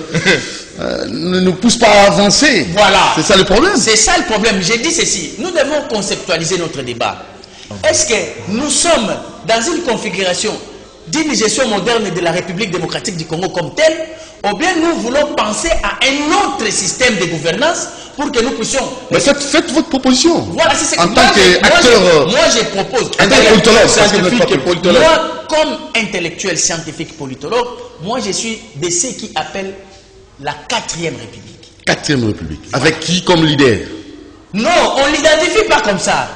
[SPEAKER 1] ne nous pousse pas à avancer.
[SPEAKER 5] Voilà.
[SPEAKER 1] C'est ça le problème.
[SPEAKER 5] C'est ça le problème. J'ai dit ceci. Nous devons conceptualiser notre débat. Est-ce que nous sommes dans une configuration d'une gestion moderne de la République démocratique du Congo comme telle, ou bien nous voulons penser à un autre système de gouvernance pour que nous puissions...
[SPEAKER 1] Mais faites votre proposition.
[SPEAKER 5] Voilà, c'est ce
[SPEAKER 1] en tant qu'acteur...
[SPEAKER 5] Moi, je propose...
[SPEAKER 1] En tant que politologue, scientifique et politologue.
[SPEAKER 5] Moi, comme intellectuel scientifique politologue, moi, je suis de ceux qui appellent la 4e République.
[SPEAKER 1] 4e République. Avec qui comme leader?
[SPEAKER 5] Non, on ne l'identifie pas comme ça.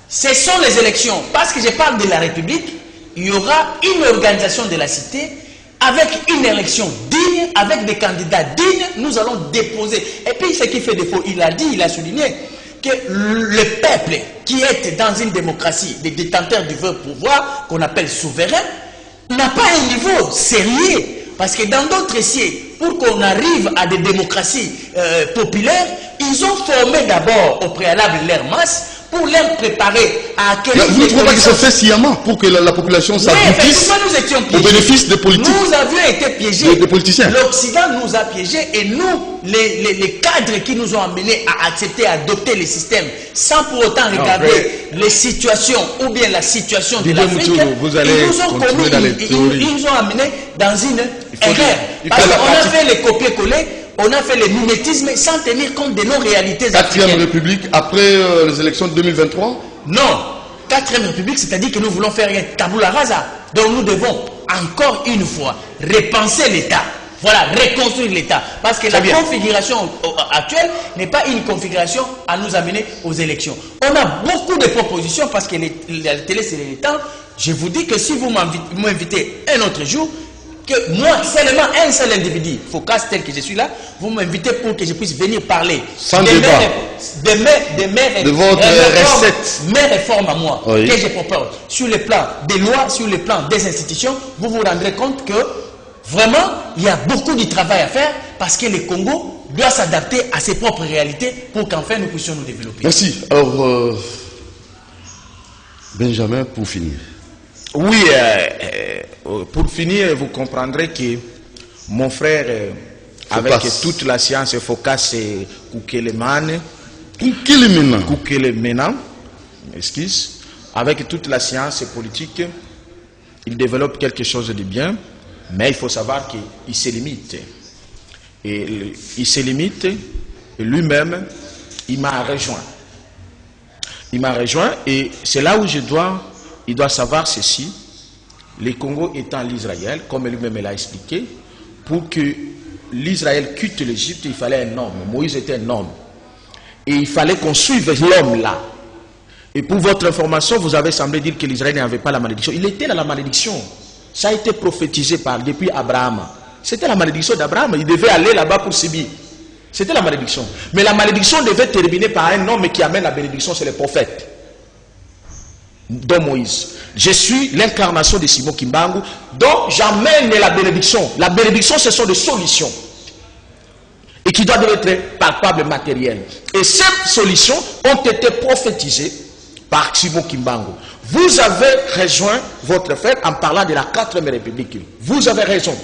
[SPEAKER 5] Ce sont les élections. Parce que je parle de la République, il y aura une organisation de la cité avec une élection digne, avec des candidats dignes. Nous allons déposer. Et puis ce qui fait défaut, il a dit, il a souligné que le peuple qui est dans une démocratie, des détenteurs du pouvoir, qu'on appelle souverain, n'a pas un niveau sérieux. Parce que dans d'autres siècles, pour qu'on arrive à des démocraties populaires, ils ont formé d'abord au préalable leur masse pour leur préparer à accueillir...
[SPEAKER 1] Vous ne trouvez pas que ça fait sciemment pour que la population s'aboutisse au bénéfice des politiques?
[SPEAKER 5] Nous avions été piégés.
[SPEAKER 1] Des politiciens.
[SPEAKER 5] L'Occident nous a piégés et nous, les cadres qui nous ont amenés à accepter, à adopter les systèmes sans pour autant regarder les situations ou bien la situation de l'Afrique, ils nous ont amenés dans une erreur. Parce qu'on a fait les copier-coller, on a fait le mimétisme sans tenir compte de nos réalités africaines.
[SPEAKER 1] 4e République après les élections de 2023?
[SPEAKER 5] Non. 4e République, c'est-à-dire que nous voulons faire un tabula rasa. Donc nous devons encore une fois repenser l'État. Voilà, reconstruire l'État. Parce que la configuration actuelle n'est pas une configuration à nous amener aux élections. On a beaucoup de propositions parce que la télé c'est l'État. Je vous dis que si vous m'invitez un autre jour, que moi, seulement un seul individu, Focas tel que je suis là, vous m'invitez pour que je puisse venir parler
[SPEAKER 1] sans débat
[SPEAKER 5] de
[SPEAKER 1] votre recette,
[SPEAKER 5] mes réformes à moi,
[SPEAKER 1] oui,
[SPEAKER 5] que je propose sur le plan des lois, sur le plan des institutions. Vous vous rendrez compte que vraiment il y a beaucoup de travail à faire parce que le Congo doit s'adapter à ses propres réalités pour qu'enfin nous puissions nous développer.
[SPEAKER 1] Merci. Alors Benjamin, pour finir.
[SPEAKER 6] Oui, pour finir, vous comprendrez que mon frère, avec toute la science, Focas Kukeleman, excuse, avec toute la science politique, il développe quelque chose de bien, mais il faut savoir qu'il se limite. Et il se limite, et lui-même, il m'a rejoint. Il m'a rejoint, et c'est là où il doit savoir ceci. Le Congo étant l'Israël, comme lui-même l'a expliqué, pour que l'Israël quitte l'Égypte, il fallait un homme. Moïse était un homme. Et il fallait qu'on suive l'homme là. Et pour votre information, vous avez semblé dire que l'Israël n'avait pas la malédiction. Il était dans la malédiction. Ça a été prophétisé depuis Abraham. C'était la malédiction d'Abraham. Il devait aller là-bas pour subir. C'était la malédiction. Mais la malédiction devait terminer par un homme qui amène la bénédiction, c'est le prophète. Dont Moïse. Je suis l'incarnation de Simon Kimbangu, dont j'amène la bénédiction. La bénédiction, ce sont des solutions. Et qui doivent être palpables, matérielles. Et ces solutions ont été prophétisées par Simon Kimbangu. Vous avez rejoint votre frère en parlant de la 4e République. Vous avez raison.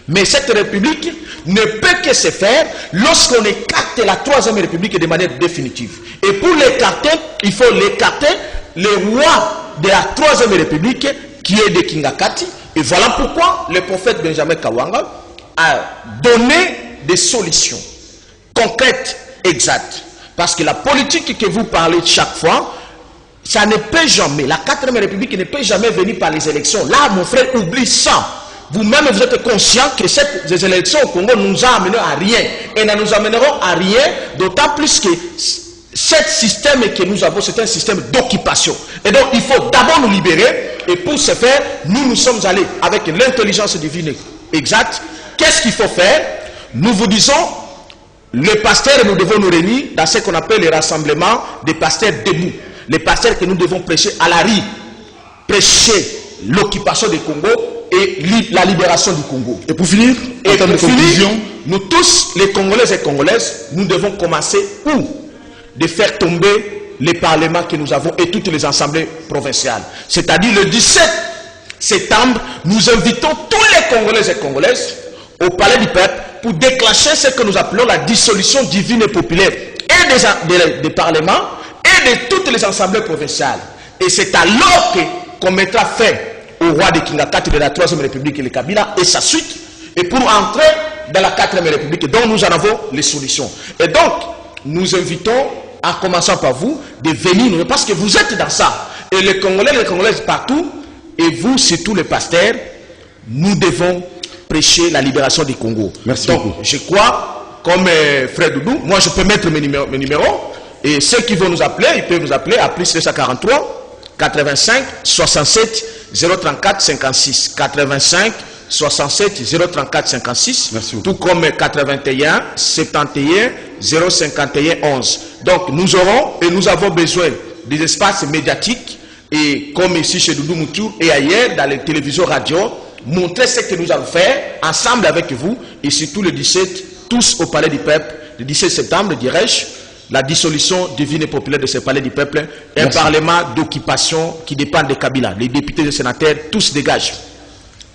[SPEAKER 6] Mais cette République ne peut que se faire lorsqu'on écarte la 3e République de manière définitive. Et pour l'écarter, il faut l'écarter le roi de la 3e République qui est de Kingakati. Et voilà pourquoi le prophète Benjamin Kawanga a donné des solutions concrètes, exactes. Parce que la politique que vous parlez chaque fois, ça ne peut jamais, la 4e République ne peut jamais venir par les élections. Là, mon frère, oublie ça. Vous-même, vous êtes conscient que ces élections au Congo nous a amené à rien. Et ne nous amèneront à rien, d'autant plus que ce système que nous avons, c'est un système d'occupation. Et donc, il faut d'abord nous libérer. Et pour ce faire, nous sommes allés avec l'intelligence divine exacte. Qu'est-ce qu'il faut faire? Nous vous disons, les pasteurs, nous devons nous réunir dans ce qu'on appelle le rassemblement des pasteurs debout. Les pasteurs que nous devons prêcher à la rue. Prêcher l'occupation du Congo et la libération du Congo.
[SPEAKER 1] Et pour finir, en termes de conclusion,
[SPEAKER 6] nous tous, les Congolais et Congolaises, nous devons commencer où? De faire tomber les parlements que nous avons et toutes les assemblées provinciales. C'est-à-dire le 17 septembre, nous invitons tous les Congolais et Congolaises au Palais du Peuple pour déclencher ce que nous appelons la dissolution divine et populaire et des parlements et de toutes les assemblées provinciales. Et c'est alors qu'on mettra fin au roi de Kingakati de la 3e République et le Kabila et sa suite, et pour entrer dans la 4e République dont nous en avons les solutions. Et donc, nous invitons, en commençant par vous, de venir, parce que vous êtes dans ça. Et les Congolais, les Congolaises partout, et vous, surtout les pasteurs, nous devons prêcher la libération du Congo.
[SPEAKER 1] Merci
[SPEAKER 6] donc,
[SPEAKER 1] beaucoup.
[SPEAKER 6] je crois, comme frère Doudou, moi je peux mettre mes numéros, et ceux qui vont nous appeler, ils peuvent nous appeler à plus 243 85 67 034 56 85 67 034 56.
[SPEAKER 1] Merci beaucoup.
[SPEAKER 6] Tout comme 81 71 051 11. Donc nous aurons et nous avons besoin des espaces médiatiques, et comme ici chez Doudou Moutou et ailleurs dans les télévisions radio, montrer ce que nous avons fait ensemble avec vous, et surtout le 17, tous au Palais du Peuple, le 17 septembre, dirais-je, la dissolution divine et populaire de ce Palais du Peuple, un
[SPEAKER 1] Merci.
[SPEAKER 6] parlement d'occupation qui dépend de Kabila. Les députés et les sénateurs, tous dégagent.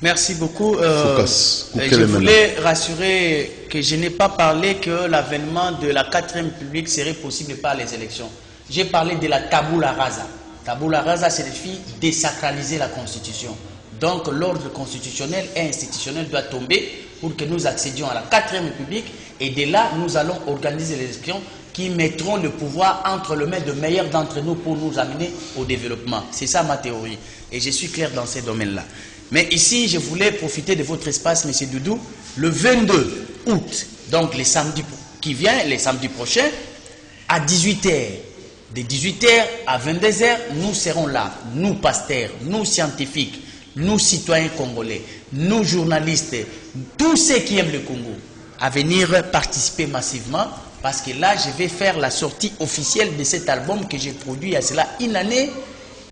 [SPEAKER 5] Merci beaucoup.
[SPEAKER 1] Focus.
[SPEAKER 5] Je voulais rassurer que je n'ai pas parlé que l'avènement de la 4e République serait possible par les élections. J'ai parlé de la tabula rasa. Tabula rasa signifie désacraliser la Constitution. Donc l'ordre constitutionnel et institutionnel doit tomber pour que nous accédions à la 4e République, et de là nous allons organiser les élections qui mettront le pouvoir entre les mains de meilleurs d'entre nous pour nous amener au développement. C'est ça ma théorie, et je suis clair dans ces domaines-là. Mais ici, je voulais profiter de votre espace, M. Doudou, le 22 août, donc le samedi qui vient, le samedi prochain, à 18h. De 18h à 22h, nous serons là, nous pasteurs, nous scientifiques, nous citoyens congolais, nous journalistes, tous ceux qui aiment le Congo, à venir participer massivement, parce que là, je vais faire la sortie officielle de cet album que j'ai produit il y a cela une année,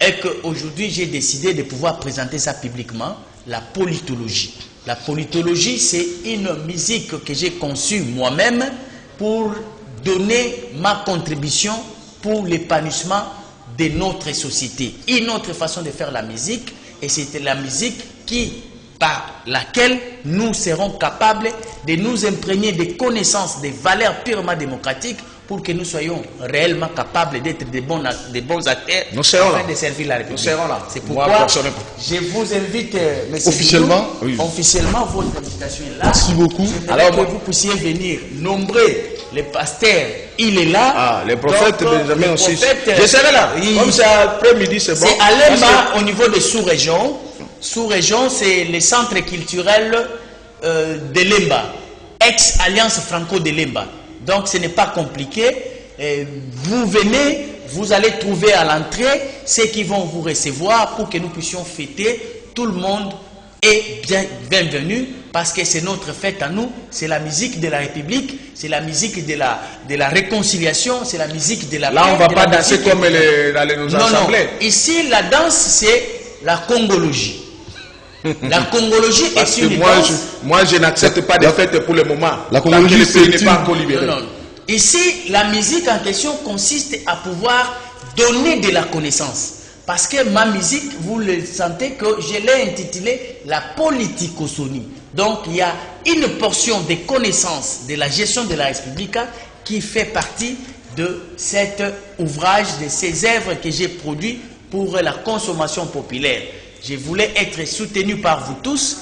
[SPEAKER 5] et qu'aujourd'hui, j'ai décidé de pouvoir présenter ça publiquement, la politologie. La politologie, c'est une musique que j'ai conçue moi-même pour donner ma contribution pour l'épanouissement de notre société. Une autre façon de faire la musique, et c'était la musique par laquelle nous serons capables de nous imprégner des connaissances, des valeurs purement démocratiques, pour que nous soyons réellement capables d'être des bons acteurs afin de servir la République.
[SPEAKER 6] Nous serons là.
[SPEAKER 5] C'est pourquoi je vous invite, monsieur
[SPEAKER 1] officiellement,
[SPEAKER 5] Doudou,
[SPEAKER 1] oui.
[SPEAKER 5] Officiellement, votre invitation est là.
[SPEAKER 1] Merci beaucoup.
[SPEAKER 5] Alors que vous puissiez venir nombreux, les pasteurs, il est là.
[SPEAKER 6] Ah, les prophètes, Benjamin aussi.
[SPEAKER 5] Je
[SPEAKER 6] serai là. Comme c'est après-midi, c'est bon.
[SPEAKER 5] C'est à Lemba, au niveau des sous-régions. Sous-région, c'est le centre culturel de Lemba, ex-alliance franco de Lemba. Donc ce n'est pas compliqué. Vous venez, vous allez trouver à l'entrée ceux qui vont vous recevoir pour que nous puissions fêter. Tout le monde est bienvenu, parce que c'est notre fête à nous. C'est la musique de la République, c'est la musique de la réconciliation, c'est la musique de la
[SPEAKER 6] Là,
[SPEAKER 5] paix,
[SPEAKER 6] on ne va
[SPEAKER 5] de
[SPEAKER 6] pas
[SPEAKER 5] la
[SPEAKER 6] danser
[SPEAKER 5] musique.
[SPEAKER 6] comme nos assemblées.
[SPEAKER 5] Non. Ici, la danse, c'est la congologie. La congologie
[SPEAKER 6] Parce
[SPEAKER 5] est
[SPEAKER 6] que
[SPEAKER 5] une danse.
[SPEAKER 6] moi, je n'accepte pas de fête pour le moment.
[SPEAKER 1] La congologie,
[SPEAKER 6] le pays
[SPEAKER 1] c'est
[SPEAKER 6] n'est pas encore libéré.
[SPEAKER 5] Non. Ici, la musique en question consiste à pouvoir donner de la connaissance. Parce que ma musique, vous le sentez que je l'ai intitulée la politicossonie. Donc, il y a une portion des connaissances de la gestion de la République qui fait partie de cet ouvrage, de ces œuvres que j'ai produites pour la consommation populaire. Je voulais être soutenu par vous tous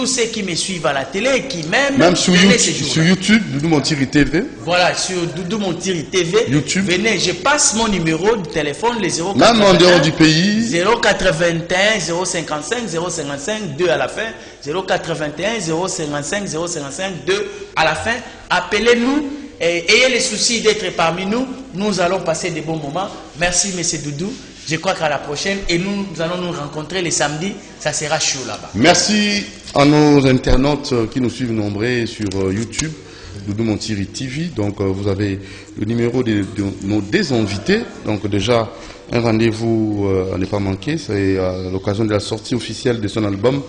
[SPEAKER 5] ceux qui me suivent à la télé et qui même
[SPEAKER 1] sur YouTube, Doudou Montiri TV.
[SPEAKER 5] Voilà, sur Doudou Montiri TV.
[SPEAKER 1] YouTube.
[SPEAKER 5] Venez, je passe mon numéro de téléphone, les 081.
[SPEAKER 1] Même en dehors du pays.
[SPEAKER 5] 081 055 055 2 à la fin. 081 055 055 2 à la fin. Appelez-nous et ayez les soucis d'être parmi nous. Nous allons passer des bons moments. Merci, monsieur Doudou. Je crois qu'à la prochaine, et nous allons nous rencontrer les samedis, ça sera chaud là-bas.
[SPEAKER 1] Merci à nos internautes qui nous suivent nombreux sur YouTube, Doudou Montiri TV. Donc vous avez le numéro de nos invités. Donc déjà, un rendez-vous à ne pas manquer. C'est à l'occasion de la sortie officielle de son album,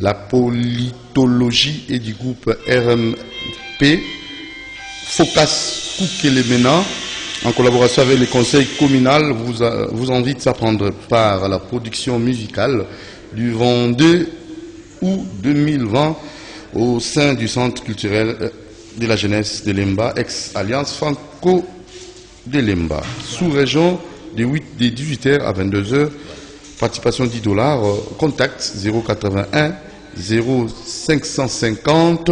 [SPEAKER 1] La politologie, et du groupe RMP, Focus Koukelemena, en collaboration avec le conseil communal, vous invite à prendre part à la production musicale du 22 août 2020 au sein du centre culturel de la jeunesse de Lemba, ex-alliance Franco de Lemba, sous-région de 18h à 22h, participation $10, contact 081 0550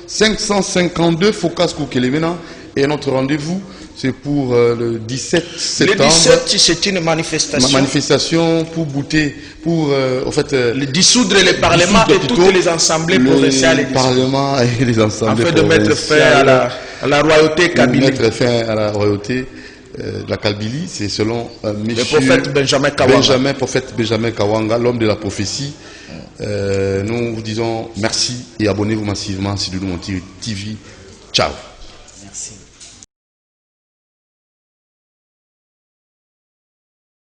[SPEAKER 1] 552 Focas Koukelemena, et notre rendez-vous c'est pour le 17 septembre.
[SPEAKER 6] Le 17, c'est une manifestation.
[SPEAKER 1] Manifestation pour bouter, pour
[SPEAKER 6] dissoudre le Parlement et toutes les assemblées provinciales.
[SPEAKER 1] Le Parlement et les assemblées
[SPEAKER 6] provinciales. Afin de mettre fin à la royauté Kabylie.
[SPEAKER 1] Mettre fin à la royauté de la Kabylie, c'est selon
[SPEAKER 6] le prophète Benjamin Kawanga.
[SPEAKER 1] Prophète Benjamin Kawanga, l'homme de la prophétie. Nous vous disons merci et abonnez-vous massivement sur Doudou Montiri TV. Ciao.